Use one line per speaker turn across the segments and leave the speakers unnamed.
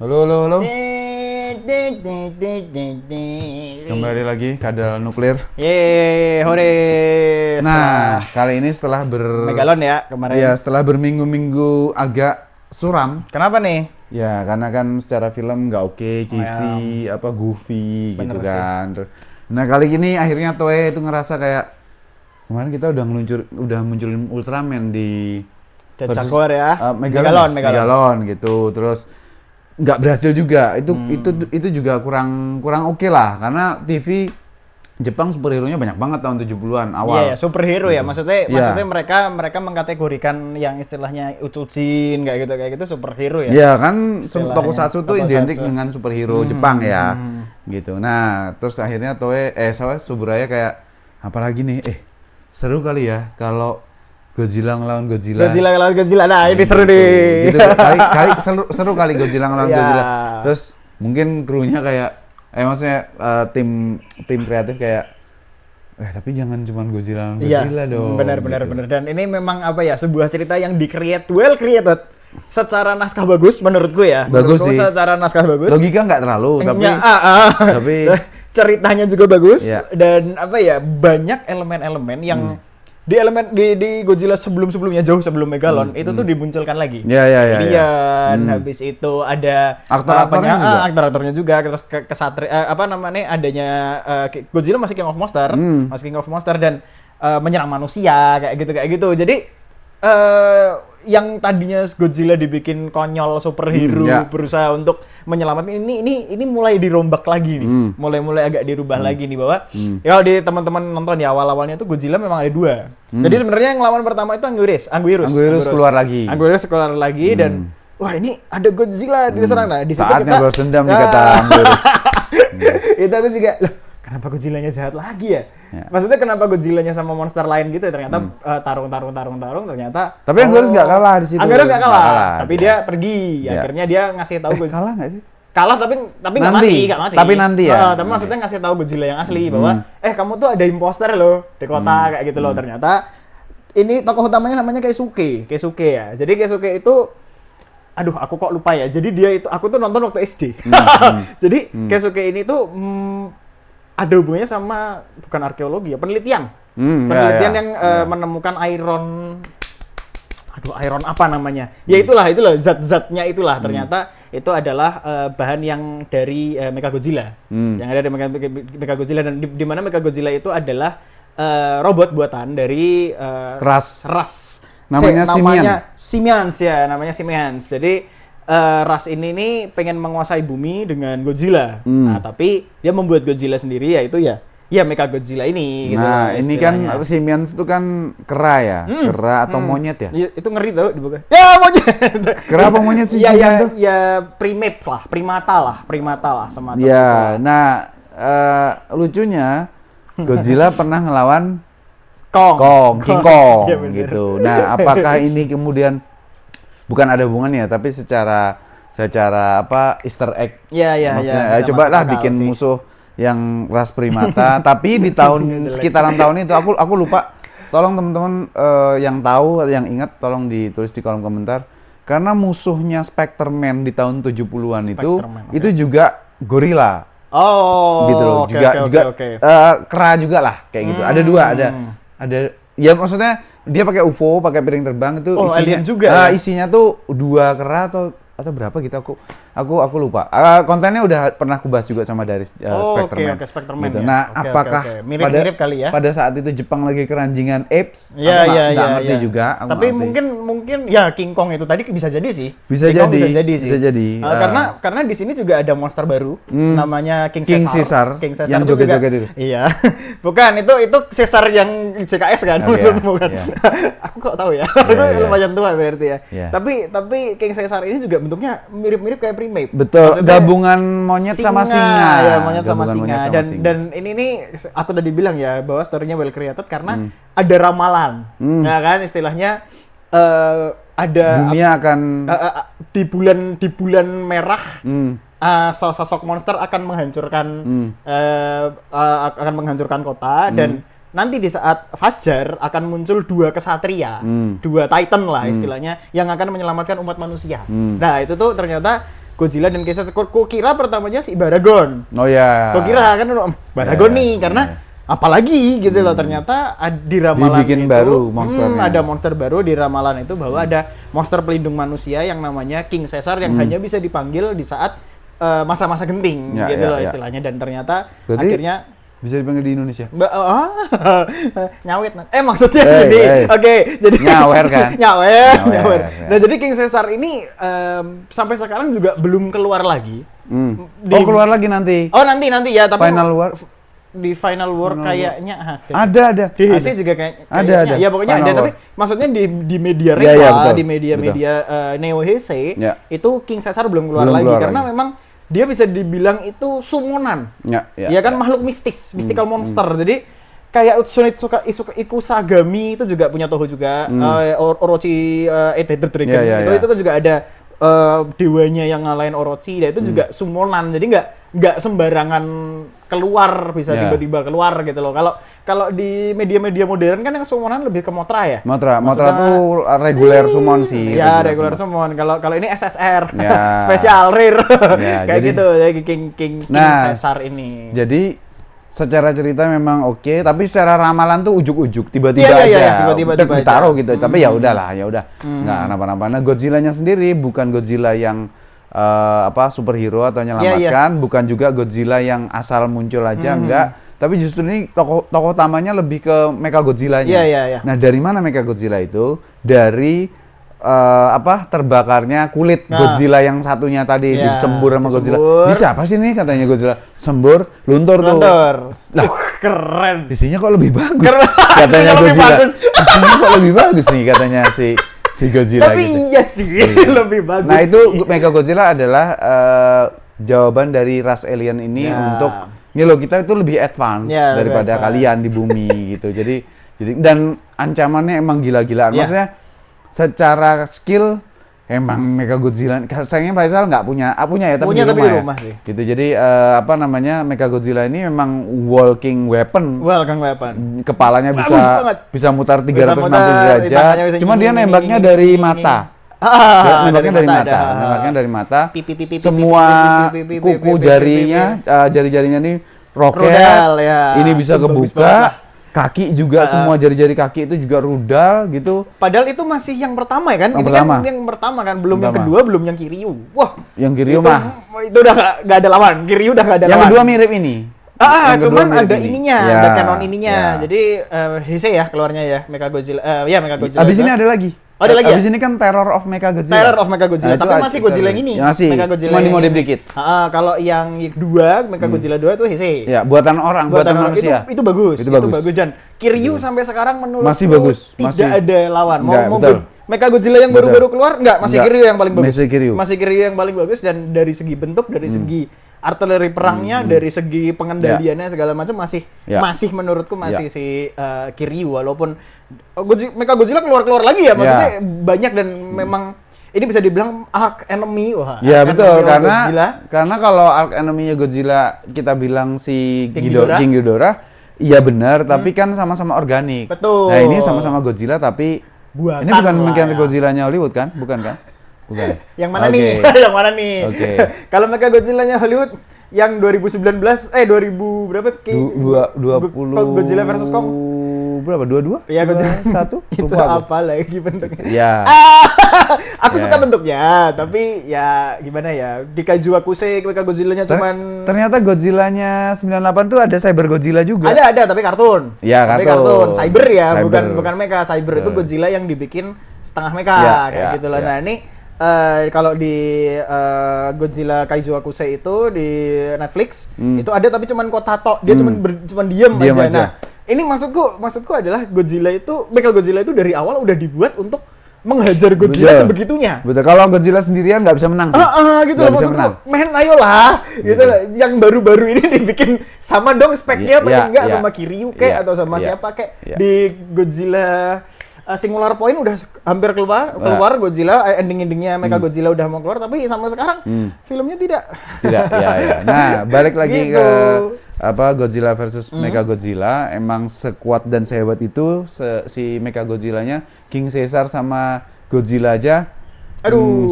Halo, halo, halo. Kembali lagi Kadal Nuklir.
Yeay, hore.
Nah, kali ini setelah
Megalon ya kemarin.
Ya, setelah berminggu-minggu agak suram.
Kenapa nih?
Ya, karena kan secara film nggak oke, cheesy, goofy
Bener
gitu kan. Nah, kali ini akhirnya Toei itu ngerasa kayak kemarin kita udah munculin Ultraman di
Jaguar ya.
Megalon gitu. Terus nggak berhasil juga. Itu juga kurang oke lah karena TV Jepang superhero-nya banyak banget tahun 70-an awal.
Iya, superhero
gitu.
ya. Maksudnya mereka mengkategorikan yang istilahnya ucucin kayak gitu superhero ya.
Iya kan Tokusatsu itu identik
Tokusatsu
dengan superhero Jepang ya. Gitu. Nah, terus akhirnya Suburaya kayak apalagi nih? Seru kali ya kalau Godzilla ngelawan Godzilla.
Nah, ini seru nih.
Gitu. Seru kali Godzilla ngelawan Godzilla. Terus mungkin krunya kayak maksudnya tim kreatif kayak tapi jangan cuma Godzilla dong.
Benar. Dan ini memang sebuah cerita yang well created. Secara naskah bagus menurutku ya.
Bagus sih.
Secara naskah bagus.
Logika nggak terlalu, tapi
ceritanya juga bagus dan banyak elemen-elemen yang di Godzilla sebelumnya jauh sebelum Megalon itu tuh dimunculkan lagi. Habis itu ada aktor-aktornya juga terus adanya Godzilla masih King of Monster dan menyerang manusia kayak gitu. Jadi yang tadinya Godzilla dibikin konyol superhero berusaha untuk menyelamatkan ini mulai dirombak lagi nih. Mulai agak dirubah lagi nih bahwa kalau di teman-teman nonton ya awal-awalnya tuh Godzilla memang ada dua. Jadi sebenarnya yang lawan pertama itu Anguirus keluar lagi dan wah ini ada Godzilla diserang. Nah, di situ
saatnya balas dendam nih kata Anguirus.
Itu aku juga kenapa Godzilla-nya jahat lagi ya? Maksudnya kenapa Godzilla-nya sama monster lain gitu ya? Ternyata tarung ternyata.
Tapi Anguirus nggak kalah di situ.
Anguirus nggak kalah. Tapi dia pergi. Akhirnya dia ngasih tahu
kalah nggak sih?
Kalah tapi nggak mati.
Tapi nanti ya.
Tapi maksudnya ngasih tahu Godzilla yang asli bahwa kamu tuh ada imposter loh di kota kayak gitu loh. Ternyata ini tokoh utamanya namanya Keisuke ya. Jadi Keisuke itu aku kok lupa ya. Jadi dia itu aku tuh nonton waktu SD. Jadi Keisuke ini tuh ada hubungannya sama bukan arkeologi ya, penelitian yang menemukan iron apa namanya? Ya itulah zat-zatnya itulah ternyata itu adalah bahan yang dari Mechagodzilla. Yang ada di Mechagodzilla dan di mana Mechagodzilla itu adalah robot buatan dari ras namanya Simians. Jadi ras ini nih pengen menguasai bumi dengan Godzilla. Nah, tapi dia membuat Godzilla sendiri yaitu Mechagodzilla ini gitu.
Nah, ini kan Simians itu kan kera ya? Kera atau monyet ya?
Itu ngeri tau dibuka. Ya, monyet.
Kera apa monyet sih Simian tuh?
Ya primata lah semacam
itu. Nah, lucunya Godzilla pernah ngelawan King Kong gitu. Nah, apakah ini kemudian bukan ada hubungannya, tapi secara Easter egg.
Iya.
Cobalah bikin musuh yang ras primata, tapi di tahun sekitaran tahun itu aku lupa. Tolong teman-teman yang tahu atau yang ingat tolong ditulis di kolom komentar. Karena musuhnya Spectreman di tahun 70-an itu juga gorila.
Oh,
gitu loh. Juga kera juga lah kayak gitu. Ada dua, ada ya maksudnya dia pakai UFO, pakai piring terbang itu isinya
alien juga.
Isinya tuh 2 kera atau berapa gitu aku lupa. Kontennya udah pernah aku bahas juga sama dari Spectreman.
Spectreman.
Gitu. Nah, apakah
mirip kali ya?
Pada saat itu Jepang lagi keranjingan apes?
Nggak
ngerti juga.
Tapi mungkin ya King Kong itu tadi bisa jadi sih.
Bisa jadi.
Karena di sini juga ada monster baru namanya King Caesar
yang joget-joget itu.
Iya. Bukan, itu Caesar yang JKS kan maksudmu kan. Aku kok tahu ya. Lumayan tua berarti ya. Tapi King Caesar ini juga bentuknya mirip-mirip kayak primate.
Betul. Maksudnya, gabungan monyet sama singa.
Ya, monyet sama singa. Dan ini nih aku tadi bilang ya bahwa story-nya well created karena ada ramalan. Ya kan istilahnya ada
dunia akan
di bulan merah sosok monster akan menghancurkan kota dan nanti di saat fajar akan muncul 2 kesatria, 2 titan lah istilahnya yang akan menyelamatkan umat manusia. Nah, itu tuh ternyata Godzilla dan King Caesar. Kok kira pertamanya si Baragon.
Oh ya.
Kok kira kan Baragon
Ya,
nih
ya,
karena
ya.
apalagi gitu loh, ternyata di ramalan
Dibikin
itu
baru monsternya.
ada monster baru di ramalan itu bahwa ada monster pelindung manusia yang namanya King Caesar yang hanya bisa dipanggil di saat masa-masa genting
Ya,
gitu
ya,
loh
ya.
istilahnya, dan ternyata
Berarti
akhirnya
bisa dipanggil di Indonesia.
nyawet maksudnya
Hey,
jadi
hey.
oke, jadi
Nyawer kan?
nyawer.
Ya.
Nah jadi King Caesar ini sampai sekarang juga belum keluar lagi.
Oh keluar lagi nanti.
Oh nanti ya, tapi
Final War.
di Final War
Final
kayaknya
Ada.
di DC juga
Ada.
kayaknya. Ya pokoknya
Final
ada,
War.
tapi maksudnya di media
Ya, ya,
rekla,
betul.
di media Neo Heisei
Ya.
itu King Caesar belum keluar
Belum
lagi
keluar
karena
lagi.
memang dia bisa dibilang itu summonan.
Ya
Ya kan makhluk mistis, mystical monster. Jadi kayak Tsunetsuka Ikusagami itu juga punya Toho juga. Orochi Eighth Dragon
Ya, ya.
itu kan juga ada dewanya yang ngalahin Orochi, dan itu juga summonan. Jadi nggak sembarangan keluar, bisa
Ya.
tiba-tiba keluar gitu loh. Kalau di media-media modern kan yang summonan lebih ke Mothra ya.
Mothra
Maksudnya-
tuh reguler summon sih.
Ya, regular summon. Kalau ini SSR,
Ya.
special rare.
Ya,
Kayak
jadi-
gitu, jadi King
Nah,
Caesar ini.
Jadi secara cerita memang oke, tapi secara ramalan tuh ujuk-ujuk tiba-tiba
Iya,
aja.
iya, tiba-tiba
Udah
aja.
ditaruh gitu. Tapi ya udahlah, ya udah. Nggak kenapa-napa. Nah, Godzilla-nya sendiri bukan Godzilla yang superhero atau menyelamatkan, bukan juga Godzilla yang asal muncul aja, enggak. Tapi justru ini tokoh utamanya lebih ke Mechagodzilla-nya.
Iya.
Nah, dari mana Mechagodzilla itu? Dari terbakarnya kulit
Nah.
Godzilla yang satunya tadi
Iya,
disembur sama Godzilla.
disembur.
Bisa apa sih nih katanya Godzilla? Sembur, luntur tuh.
Luntur.
Lah,
Keren.
isinya kok lebih bagus.
Keren.
Katanya
Isinya lebih
Godzilla.
bagus.
Isinya kok lebih bagus nih katanya si Godzilla
Tapi
gitu.
iya sih, lebih bagus.
Nah, itu Mechagodzilla adalah jawaban dari ras alien ini
Ya.
untuk ini loh, kita itu lebih advance
Ya, lebih
daripada
advance.
kalian di bumi gitu. Jadi dan ancamannya emang gila-gilaan.
Ya.
Maksudnya secara skill emang Mechagodzilla. Sayangnya Faisal nggak punya, punya ya tapi
Punya,
di
tapi
rumah
di
ya.
rumah sih.
Gitu. Jadi Mechagodzilla ini memang walking weapon.
Well, Kang Weapon.
Kepalanya
Bagus banget.
bisa mutar 360
Bisa mutar, tangannya
derajat.
bisa
Cuma dia
nying,
nembaknya
nying,
dari
nying,
mata. Nembaknya dari mata. Nembaknya dari mata. Semua kuku jarinya, jari-jarinya nih roket.
Rudal, ya.
Ini bisa
Itu bagus
kebuka.
banget.
Kaki juga, semua jari-jari kaki itu juga rudal gitu.
Padahal itu masih yang pertama ya kan?
Yang
Ini
pertama.
kan yang pertama kan, belum yang
Pertama.
kedua, belum yang Kiryu. Wah,
Yang Kiryu
itu,
mah.
itu udah nggak ada lawan. Kiryu udah nggak ada
Yang
lawan.
kedua mirip ini. Yang kedua
Cuman
mirip
ada
ini.
ininya,
Ya,
ada canon ininya.
ya.
Jadi Heisei ya keluarnya ya, Mechagodzilla. Mechagodzilla.
Abis ini ada lagi.
Oh, ada lagi ya?
Abis ini kan Terror of Mechagodzilla.
Terror of Mechagodzilla,
Nah,
tapi
itu
masih
ada-
Godzilla yang ini.
Ya, masih.
Mechagodzilla
Cuma
yang
dimodif
ini.
dikit.
Kalau yang dua, Mechagodzilla 2 itu Heisei.
Ya, buatan orang, buatan
orang.
manusia.
Itu bagus.
Itu bagus.
Dan Kiryu sampai sekarang menurutku
Masih bagus.
tidak
Masih.
ada lawan.
Enggak,
Mau
betul.
Mechagodzilla yang
Betul.
baru-baru keluar masih
Enggak.
Kiryu yang paling bagus.
Masih Kiryu.
Masih Kiryu yang paling bagus, dan dari segi bentuk, dari segi artileri perangnya, dari segi pengendaliannya segala macam masih
Ya.
menurutku masih si Kiryu, walaupun Mechagodzilla keluar lagi ya, maksudnya banyak, dan memang ini bisa dibilang arc enemy. Wah,
Ya
arc
betul,
enemy of Godzilla.
karena kalau arc enemy-nya Godzilla kita bilang si
King Ghidorah.
King Ghidorah, iya benar, tapi kan sama-sama organik.
Betul.
Nah, ini sama-sama Godzilla tapi
Buatan
ini bukan
lah
mungkin
ya.
Godzilla-nya Hollywood kan? Bukan kan? Bukan.
Yang mana
Oke.
nih? Yang mana nih?
Oke.
Kalau Mechagodzilla-nya Hollywood yang 2019 2000 berapa? Godzilla versus Kong.
Berapa? 22?
Iya, Godzilla.
1?
Itu apa lagi bentuknya?
Ya.
Aku
Ya.
suka bentuknya, tapi ya gimana ya? Di Kaiju Akusei Mechagodzilla-nya cuman
Ternyata Godzilla-nya 98 tuh ada Cyber Godzilla juga.
ada tapi kartun.
Ya,
Tapi
kartun.
Cyber ya,
Cyber.
bukan mecha. Cyber itu Godzilla yang dibikin setengah mecha
Ya,
kayak
ya,
gitu lah.
ya.
Nah, ini kalau di Godzilla Kaiju Akusei itu di Netflix itu ada, tapi cuman kota tok. Dia cuman diam
Diam
aja.
aja.
Nah, ini maksudku adalah Mechagodzilla itu dari awal udah dibuat untuk menghajar Godzilla
Betul.
sebegitunya.
Betul, kalau Godzilla sendirian nggak bisa menang sih.
Gitu
Nggak
loh,
bisa
maksudku,
menang.
men ayolah, gitu loh. Yang baru-baru ini dibikin sama dong speknya,
Iya,
paling enggak
iya.
sama Kiryu kek,
Iya,
atau sama
iya.
siapa kek.
Iya.
Di Godzilla Singular Point udah hampir keluar Godzilla, ending-endingnya Mechagodzilla udah mau keluar, tapi sampai sekarang filmnya tidak.
Tidak, ya. Nah, balik lagi
Gitu.
ke Godzilla versus Mechagodzilla, emang sekuat dan sehebat itu si Mechagodzilla-nya, King Caesar sama Godzilla aja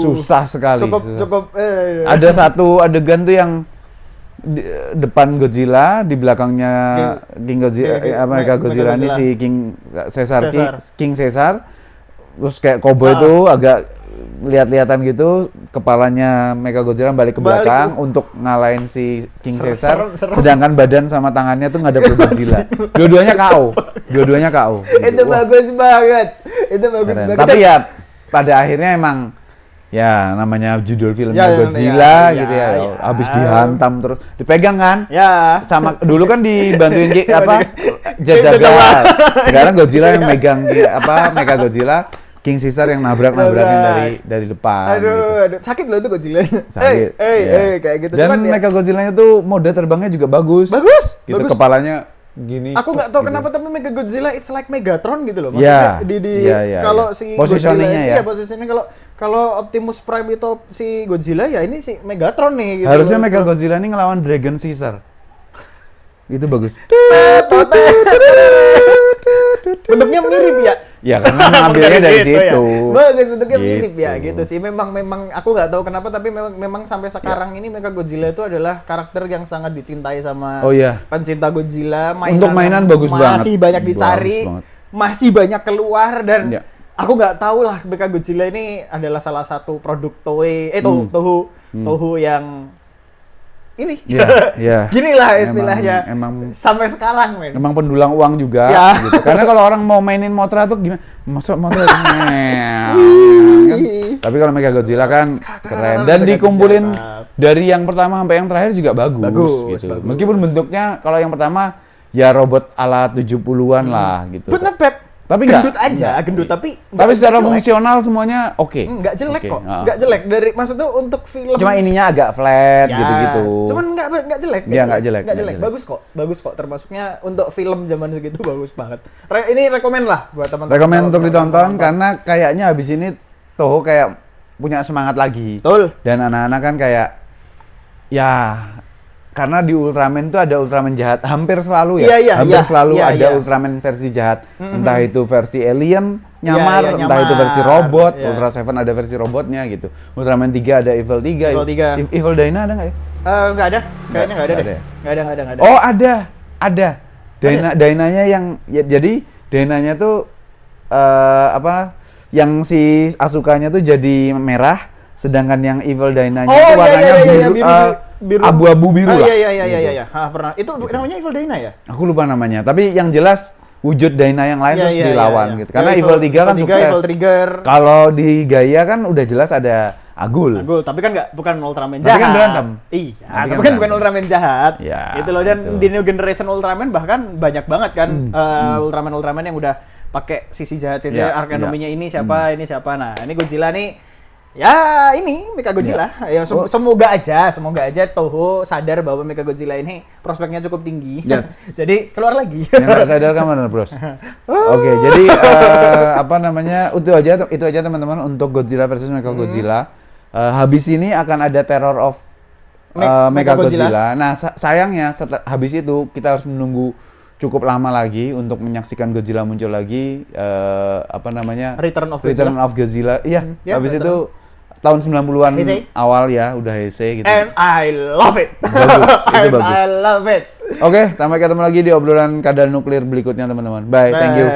Susah sekali.
Cukup.
Ada satu adegan tuh yang depan Godzilla, di belakangnya King Godzilla, Mega Godzilla ini si King Caesar. King Caesar. Terus kayak cowboy itu agak lihat-lihatan gitu, kepalanya Mega Godzilla balik ke belakang untuk ngalahin si King Caesar, sedangkan badan sama tangannya tuh ngadep ke Godzilla. Dua-duanya KO. Gitu.
Itu bagus banget.
Tapi ya pada akhirnya emang ya namanya judul filmnya Godzilla gitu ya. Habis dihantam terus dipegang kan?
Ya.
Sama dulu kan dibantuin jajagan. Sekarang Godzilla yang megang Mega Godzilla, King Caesar yang nabrakin dari depan.
Aduh, sakit loh itu Godzilla.
Sakit.
Kayak gitu.
Dan Mega Godzilla-nya tuh mode terbangnya juga bagus. Gitu kepalanya gini.
Aku nggak tahu
gitu.
kenapa tapi Mega Godzilla it's like Megatron gitu loh. Maksudnya kalau si
positioningnya
Godzilla, posisinya kalau Optimus Prime itu si Godzilla ya ini si Megatron nih gitu.
Harusnya Mega Godzilla ini ngelawan Dragon Caesar. Itu bagus.
Bentuknya mirip ya.
Ya karena ngambilnya dari situ.
Ya. Bagus, bentuknya mirip ya gitu sih. Memang aku nggak tahu kenapa tapi memang sampai sekarang ini Mega Godzilla itu adalah karakter yang sangat dicintai sama pencinta Godzilla.
Untuk mainan bagus banget.
Masih banyak dicari, masih banyak keluar dan aku nggak tahu lah Mega Godzilla ini adalah salah satu produk Toho yang ini. Gini lah istilahnya.
Emang
sampai sekarang, men.
Emang pendulang uang juga gitu. Karena kalau orang mau mainin Mothra tuh gimana? Masuk Mothra kan. Tapi kalau Mega Godzilla kan keren dan dikumpulin dari yang pertama sampai yang terakhir juga bagus gitu. Meskipun bentuknya kalau yang pertama ya robot ala 70-an lah gitu.
But not bad.
Tapi
gendut aja, gendut tapi
secara fungsional semuanya oke.
Enggak jelek kok. Enggak jelek dari maksudnya untuk film.
Cuma ininya agak flat gitu-gitu.
Cuman enggak jelek.
Iya, enggak jelek.
Bagus kok. Termasuknya untuk film zaman segitu bagus banget. Ini rekomen lah buat teman-teman.
Rekomen untuk ditonton karena kayaknya habis ini Toho kayak punya semangat lagi.
Betul.
Dan anak-anak kan kayak ya karena di Ultraman tuh ada Ultraman jahat hampir selalu ya. Hampir selalu ada Ultraman versi jahat. Entah itu versi alien nyamar, entah itu versi robot. Ultra Seven ada versi robotnya gitu. Ultraman 3 ada Evil 3. Evil Dyna ada nggak ya?
Nggak ada. Kayaknya nggak ada deh. Nggak ada.
Oh, ada. Dynanya yang jadi Dynanya tuh yang si Asukanya tuh jadi merah. Sedangkan yang Evil Dyna-nya itu warnanya biru, abu-abu biru lah.
Iya. Pernah. Itu namanya Evil Dyna ya?
Aku lupa namanya. Tapi yang jelas wujud Dyna yang lain terus dilawan gitu. Karena Evil 3 kan sukses.
Evil Trigger.
Kalau di Gaia kan udah jelas ada Agul,
tapi kan bukan Ultraman jahat.
Tapi kan berantem.
Iya, tapi kan bukan Ultraman jahat.
Ya,
itu loh dan di New Generation Ultraman bahkan banyak banget kan Ultraman yang udah pakai sisi jahat, sisi arkenominya ini siapa. Nah, ini Godzilla nih. Ya ini Mega Godzilla. Ya semoga aja Toho sadar bahwa Mega Godzilla ini prospeknya cukup tinggi. Jadi keluar lagi.
Yang nggak sadar kan mana, Bros? Oke, jadi itu aja teman-teman untuk Godzilla versus Mega Godzilla. Habis ini akan ada Terror of Mega Godzilla. Nah, sayangnya habis itu kita harus menunggu cukup lama lagi untuk menyaksikan Godzilla muncul lagi.
Return of
Godzilla. Iya, habis itu tahun 90-an awal ya udah Heisei gitu.
And I love it.
Bagus.
I love it.
Oke, sampai ketemu lagi di obrolan kadal nuklir berikutnya teman-teman. Bye. Thank you.